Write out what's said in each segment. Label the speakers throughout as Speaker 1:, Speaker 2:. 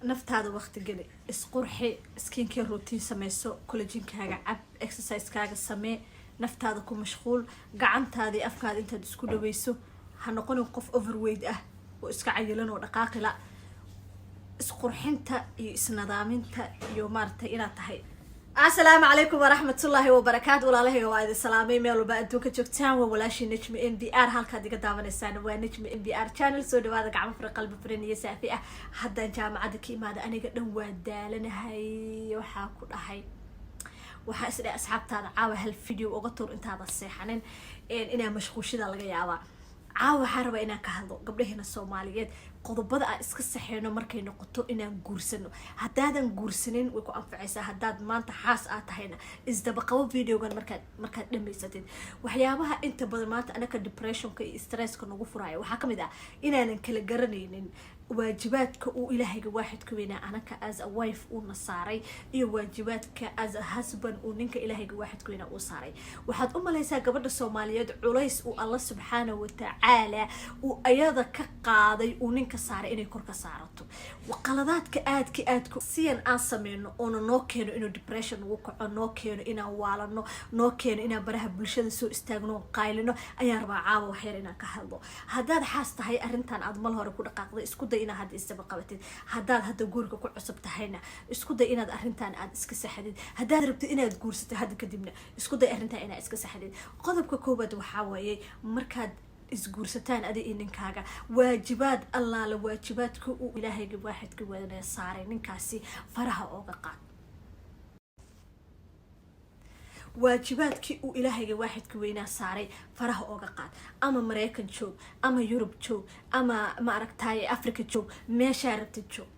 Speaker 1: naftaada waqti geli isqurxi skincare routine sameyso collagenkaaga cab exercisekaaga samee naftaada ku mashquul gacantaada iyo afkaada intaad isku dhaweyso ha noqonin qof overweight ah oo iska cayilan oo dhaqaaqi la isqurxinta iyo isnadaaminta iyo maartay inaad tahay السلام عليكم ورحمة الله وبركاته ولا له وايد السلامي ميلو بأنتو كجوكتان وولاشي نجم NBR هالكا ديقا داوان السنة ونجم NBR channel سو دوادك عم فرق قلب فرينية سافئة حدا جامعة دكي ماذا أنا قد نوادالنا هاي وحاكو هاي waxaa isla asxaabtaada caawa hal video uga tur intaada seexanin inaa mashquushida laga yaabaa caawa waxaan rabaa inaan ka hadlo gabdhaheena Soomaaliyeed qodobada aan iska saxeeno markay noqoto inaan guursano haddaadan guursanin way ku anfacaysaa haddaad maanta xaas aad tahayna isdaba qabo videogan markaad dhamaysatid waxyaabaha inta badan maanta anaka depressionka iyo stresska nagu furaya waxaa kamid ah inaanan kala garanaynin waajibaadka uu ilaahayga waaxidka weynaa anaka as a wife uu nasaaray iyo waajibaadka as a husband uu ninka ilaahayga waaxidka weynaa uu saaray waxaad u malaysaa gabadha Soomaaliyeed culays uu Allah subhanahu wa ta'ala uu ayada ka qaaday uu ninka saaray inay kor ka saarato waqaladaadka aadka siyan aan sameeyno oo noo keeno inuu depression ugu kaco noo keeno inaan waalano noo keeno inaan baraha bulshada soo istaagno qaylino ayaa rabaa caawa wax yar inaan ka hadlo haddaad xaas tahay arrintan aad mal hore ku dhaqaaqday isku day inaad hadda isdaba qabatid haddaad hadda guriga ku cusub tahayna isku day inaad arrintan aad iska saxdid haddaad rabto inaad guursato hadda kadibna isku day arrintan inaad iska saxdid qodobka koobaad waxaa waaye markaad isguursataan adi ninkaaga waajibaad Allah la waajibaadka uu ilaahayga waaxidka weynaa saaray ninkaasi faraha ooga qaad waajibaadkii uu ilaahayga waaxidka weynaa saaray faraha ooga qaad ama Mareykan joog ama Yurub joog ama ma aragtay Afrika joog meesha rabtid joog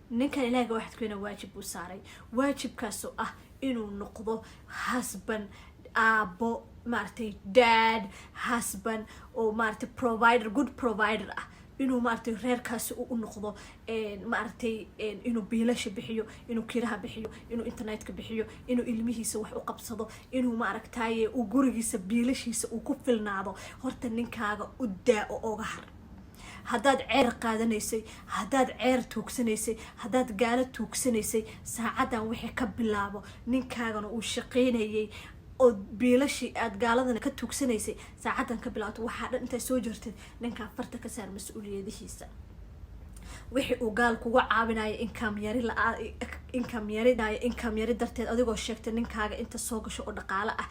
Speaker 1: ninka ilaahayga waaxidka weynaa waajib uu saaray waajibkaas oo ah inuu noqdo husband abo maartay dad husband oo maartay provider good provider ah inuu maartay reerkaasi u noqdo maartay inuu biilasha bixiyo inuu kiraha bixiyo inuu internetka bixiyo inuu ilmihiisa wax u qabsado inuu maartay uu gurigiisa biilashiisa uu ku filnaado horta ninkaaga u daa oo oga har haddaad ceer qaadanaysay haddaad ceer tuugsanaysay haddaad gaalo tuugsanaysay saacadan wixii ka bilaabo ninkaagana uu shaqeynayay oo biilashi aad gaaladana ka tuugsanaysay saacadan ka bilaato waxa dhan inta soo jirtay ninka farta ka saar mas'uuliyadihiisa wixii uu gaal kugu caawinaya income yari darteed adigoo sheegtay ninkaaga inta soo gasho oo dhaqaale ah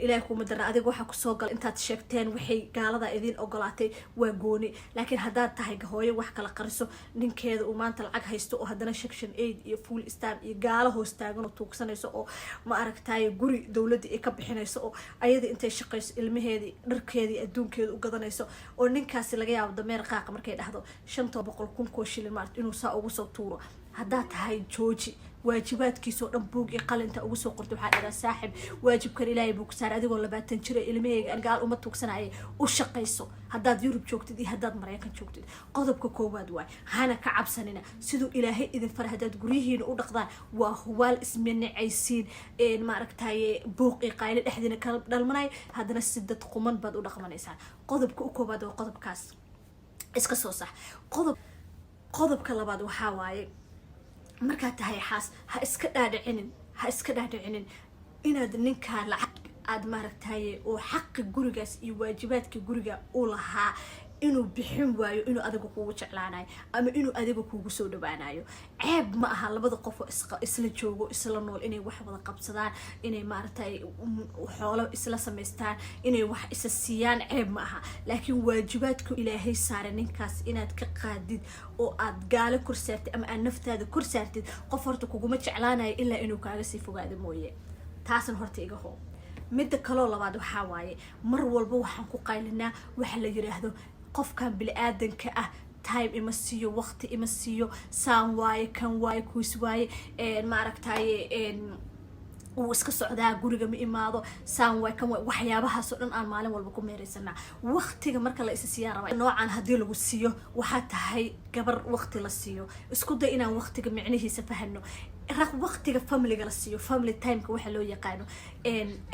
Speaker 1: ilaahay kuma dara adiga waxa ku soo gal intaad sheegteen waxay gaalada idin ogolaatay waa gooni laakiin haddaad tahay hooyo wax kala qariso ninkeeda uu maanta lacag haysto oo haddana section 8 iyo full stamp iyo gaalo hoos taagan oo tuugsanayso oo ma aragtay guri dawladda ay ka bixinayso oo ayada intay shaqayso ilmaheedii dharkeedii adduunkeeda u gadanayso oo ninkaasi laga yaabo dameer qaaqa markay dhahdo 500,000 shilin maart inuu saa ugu soo tuuro haddaad tahay jooji waajibaadkiisa oo dhan buug iyo qalinta ugu soo qortay waxa dhala saaxib waajibkan ilaahay buu ku saaray adigoo 20 jir ilmaheyga gaal uma tuugsanay u shaqayso haddaad Yurub joogtid iyo haddaad Mareykan joogtid qodobka koowaad waa hana ka cabsanina sidoo ilaahay idin farahadaad guriyihiina u dhaqdaan waa huwaal isminacaysiin ma aragtay buuq iyo qayl dhexdina kala dhalmanay haddana sidad quman baad u dhaqmanaysaa qodobka koowaad waa qodobkaas iska soo sax qodobka labaad waxa waaye markaad tahay xaas ha iska dhaadhicinin inaad ninka lacag aad maaragtay oo xaq gurigaas iyo waajibaadka guriga uu lahaa inuu bixin waayo inuu adiga kugu jeclaanayo ama inuu adiga kugu soo dhawaanayo ceeb ma aha labada qof oo isla joogo isla nool inay wax wada qabsadaan inay maartay xoolo isla sameystaan inay wax isa siiyaan ceeb ma aha laakiin waajibaadku ilaahay saaray ninkaas inaad ka qaadid oo aad gaalo korsaartid ama aad naftaada korsaartid qof horta kuguma jeclaanayo ilaa inuu kaaga sii fogaado mooye taasan horta iga hoo midda kale labaad waxa waaye mar walba waxaan ku qaylinaa waxa la yiraahdo qofkan bil aadanka ah time ima siiyo waqti ima siiyo saan waaye kan waaye kuus waaye ma aragtay uu iska socdaa guriga ma imaado saan way kan waxyaabahaas oo dhan aan maalin walba ku meeraysanaa waqtiga marka la is siiyaan raba noocan hadii lagu siiyo waxa tahay gabar waqti la siiyo isku day inaan waqtiga micnihiisa fahano waqtiga family-ga la siiyo family time-ka waxa loo yaqaano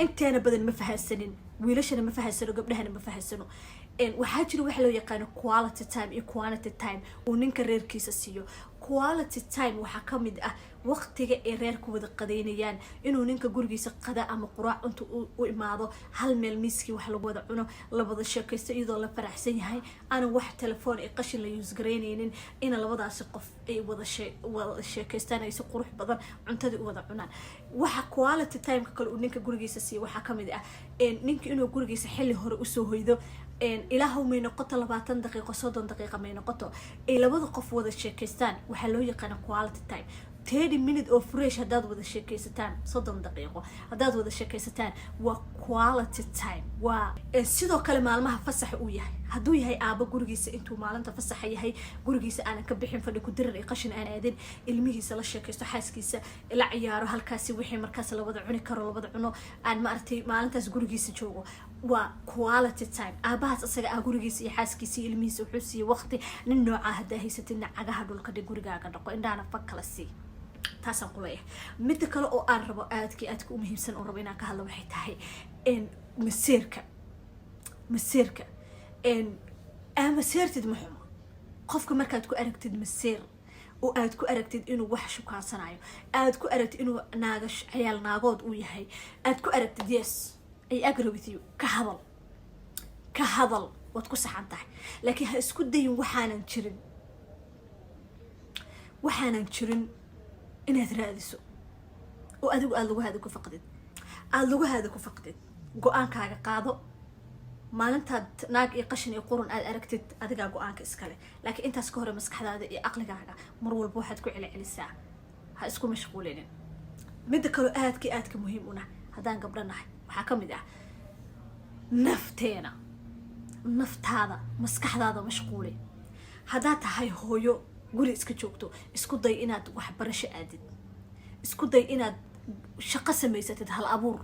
Speaker 1: inteena badan ma fahansanin wiilashana ma fahansano gabdhahana ma fahansano waxaa jira waxa loo yaqaano quality time iyo quantity time oo ninka reerkiisa siiyo. quality time waxaa ka mid ah waqtiga ay reerku wada qadeynayaan, inuu ninka gurigiisa qada ama quraac inta u imaado hal meel miiskii wax lagu wada cuno, la wada sheekaysto iyadoo la faraxsan yahay, aanan wax telefoon iyo qashin la use garaynaynin, in labadaasi qof ay wada sheekaystaan ay si qurux badan cuntadii u wada cunaan. waxa quality time kale uu ninka gurigiisa siiyo waxaa ka mid ah ninka inuu gurigiisa xilli hore usoo hoydo, ilaahu may noqoto 20 daqiiqo 30 daqiiqo may noqoto ay labada qof wada sheekaystaan. waxaa loo yaqaan quality time. 30 minutes oo fresh hadaad wada sheekaysataan, 30 daqiiqo hadaad wada sheekaysataan waa quality time. waa sidoo kale maalmaha fasax uu yahay, haduu yahay aaba gurigiisa intuu maalinta fasax yahay, gurigiisa aan ka bixin fadhi ku dirar iyo qashin aan aadin, ilmihiisa la sheekaysto, xaaskiisa la ciyaaro, halkaasi wixii markaas la wada cuni karo la wada cuno, aan maartay maalintaas gurigiisa joogo, waa quality time. aabahaas asaga ah gurigiisa iyo xaaskiisa iyo ilmihiisa wuxuu siiyay waqti. nin nooca hadaa haysatid cagaha dhulka dhig, gurigaaga dhaqo, indhaana fag kala sii. taasaan ku leeyahay. mid kale oo aan rabo aadka u muhiimsan oo rabo inaan ka hadlo waxay tahay masiirka masiirtid maxuma qofka markaad ku aragtid masiir oo aad ku aragtid inuu wax shukaansanayo, aad ku aragtid inuu ciyaal naagood uu yahay, aad ku aragtid yes I agree with you, ka hadal waad ku saxan tahay, laakiin ha isku dayin waxaanan jirin inaad raadiso oo adigu aad lagu ku faqdid. go-aankaaga qaado. maalintaad naag iyo qashin iyo qurun aad aragtid, adigaa go-aanka iskale, laakiin intaas ka hore maskaxdaada iyo aqligaaga mar walba waxaad ku celcelisaa, ha isku mashquulinin. midda kale aadka muhiim una haddaan gabdho nahay waxaa ka mid ah naftaada maskaxdaada mashquuli. haddaad tahay hooyo guri iska joogto, isku day inaad waxbarasho aadid, isku day inaad shaqo samaysatid, hal abuur,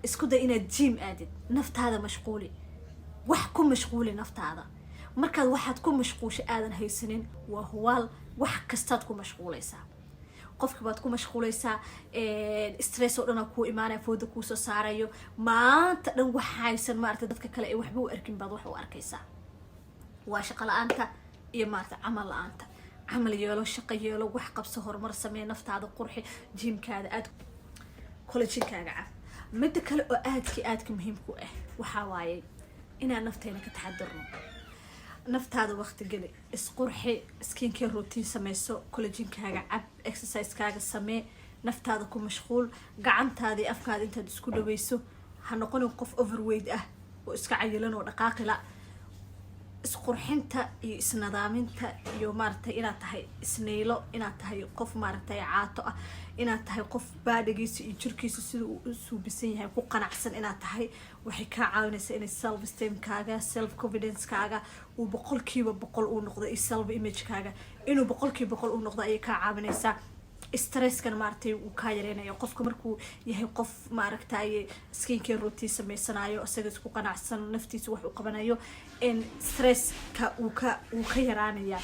Speaker 1: isku day inaad gym aadid. naftaada mashquuli, wax ku mashquuli naftaada. markaad waxaad ku mashquushay aadan haysanin waa huwaal wax kastaad ku mashquulaysaa. qofka baad ku mashquulaysaa, stress oo dhan ku imaanaya, fooda kuu soo saarayo, maanta dhan waxaysan maartay dadka kale ay waxba u arkin baad wax u arkaysaa. waa shaqo la'aanta iyo maartay camal la'aanta. camal yeelo, shaqo yeelo, wax qabso, horumar samee, naftaada qurxi, jimkaada aad collagenkaaga caf. midda kale oo aadka muhiimku ah waxaa waaye inaan nafteena ka taxadarno. naftaada waqti geli, isqurxi, skincare routine sameyso, collagenkaaga cab, exercisekaaga samee, naftaada ku mashquul, gacantaada iyo afkaada intaad isku dhaweyso. ha noqonin qof overweight ah oo iska cayilan oo dhaqaaqila. isqurxinta iyo isnadaaminta iyo maartay inaad tahay isneylo, inaad tahay qof maartay caato ah, inaad tahay qof baadhigiisa iyo jirkiisa sida uu u suubisan yahay ku qanacsan inaad tahay, waxay ka caawinaysaa in self esteemkaaga, self confidence-kaaga uu 100% uu noqdo, iyo self image-kaaga inuu 100% uu noqdo ayay ka caawinaysaa. stress-kan maartay uu ka yareynayo qofka markuu yahay qof maaragtay skincare routine sameysanayo, asaga isku qanacsan, naftiisa wax u qabanayo, in stress-ka uu ka yaraanaya.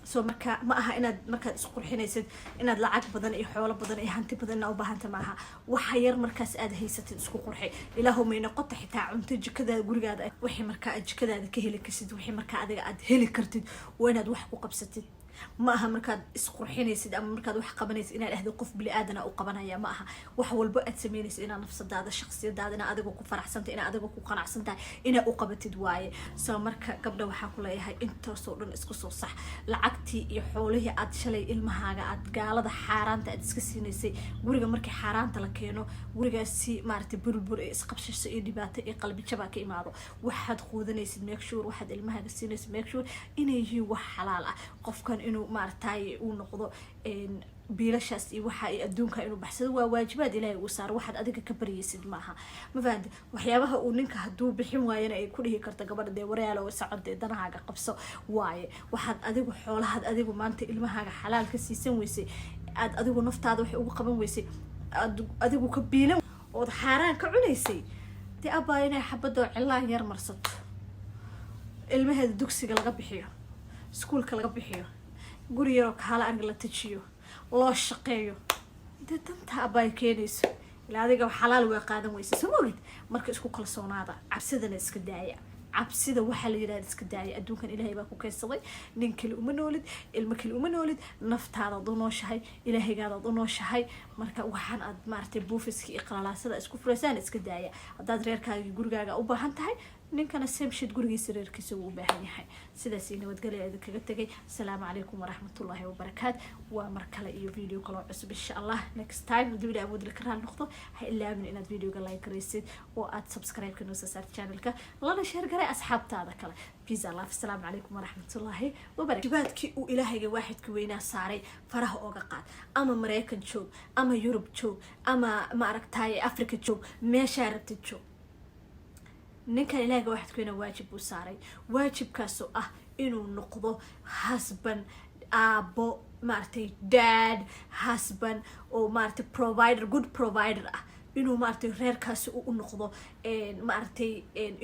Speaker 1: soo marka ma aha inaad markaad isqurxinaysid inaad lacag badan iyo xoolo badan iyo hanti badan u baahanta maaha. waxa yar markaas aad haysatid isku qurxi. ilaahu may noqoto xitaa cunto jikadaada gurigaada wixii markaa aad jikadaada ka heli kartid, wixii markaa adiga aad heli kartid waa inaad wax ku qabsatid. ma aha markaad isqurxinaysid ama markaad wax qabanaysid inaad ahdo qof bili aadana u qabanaya. ma aha wax walba aad sameynaysid inaad nafsadaada, shakhsiyadaada inaad adiga ku faraxsantahay, inaad adiga ku qanacsantahay, inaad u qabatid waaye. soo marka gabdha waxaa ku leeyahay intaasoo dhan isku soo sax. lacagtii iyo xoolihii aad shalay ilmahaaga aad gaalada xaaraanta aad iska siinaysay, guriga markii xaaraanta la keeno gurigaasi maaragtay burbur ee isqabshiso iyo dhibaato iyo qalbi jabaa ka imaado. waxaad quudanaysid make sure, waxaad ilmahaaga siinaysid make sure inay yihiin wax xalaal ah. qofkan inuu maartay uu noqdo biilashaas iyo waxa ay adduunka inuu baxsado waa waajibaad Ilaahay uu saar. waxaad adiga ka bariyaysid maaha. ma fahanti waxyaabaha uu ninka haduu bixin waayana ay ku dhihi karto gabadha dee wareelo oo socodee danahaaga qabso waaye. waxaad adigu xoolahaad adigu maanta ilmahaaga xalaal ka siisan weysay, aad adigu naftaada wax ugu qaban weysay, adigu ka biilan oo xaraan ka cunaysay, dee abaa inay xabado cilaan yar marsato, ilmaheeda dugsiga laga bixiyo, iskuulka laga bixiyo, guri yar oo kala arag la tajiyo, loo shaqeeyo, dee danta abay keenayso. ilaa adiga xalaal waa qaadan weysa. Samoolid marka isku kalsoonaada, cabsidana iska daaya. cabsida waxa la yiraahdo iska daaya adduunkan ilaahay baa ku keensaday nin kale uma noolid ilmo kale uma noolid naftaada u nooshahay ilaahaygaada u nooshahay marka waxaan aad maartay buufiska iyo qalalaasada isku furaysaan iska daaya haddaad reerkaaga gurigaaga u baahan tahay ninkana same shit gurigiisa reerkiisa uu u baahan yahay sidaas nabadgelyo aad kaga tagay assalaamu calaykum waraxmatullaahi wabarakaatu waa mar kale iyo video kale cusub insha allah next time hadii ilaahay awood la karaal noqdo ha ilaawin inaad videoga like gareysid oo aad subscribe ka noo saartid channelka lana share garay asxaabtaada kale peace allah assalaamu calaykum waraxmatullaahi wabarakaatu jibaadkii uu ilaahayga waaxidka weynaa saaray faraha ooga qaad ama mareykan joog ama yurub joog ama ma aragtay afrika joog meesha rabtid joog ninkan ilaahiga waxaad ku waajib u saaray waajibkaasoo ah inuu noqdo husband aabo maartay dad husband oo maartay provider good provider ah inuu maartay reerkaasi u noqdo maartay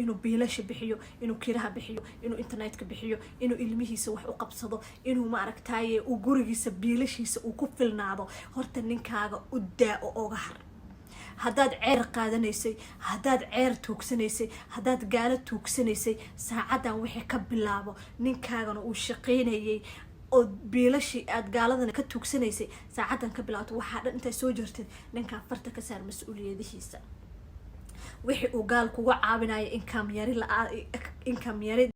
Speaker 1: inuu biilasha bixiyo inuu kiraha bixiyo inuu internetka bixiyo inuu ilmihiisa wax u qabsado inuu maaragtay uu gurigiisa biilashiisa uu ku filnaado horta ninkaaga u daa oo oga har haddaad ceer qaadanaysay haddaad ceer tuugsanaysay haddaad gaalo tuugsanaysay saacadan wixii ka bilaabo ninkaagana uu shaqaynayay oo biilashii aad gaaladana ka tuugsanaysay saacadan ka bilaabto waxaa dhan intaa soo jirtid ninkaa farta ka saar mas-uuliyadihiisa wixii uu gaal kuga caawinayo income yari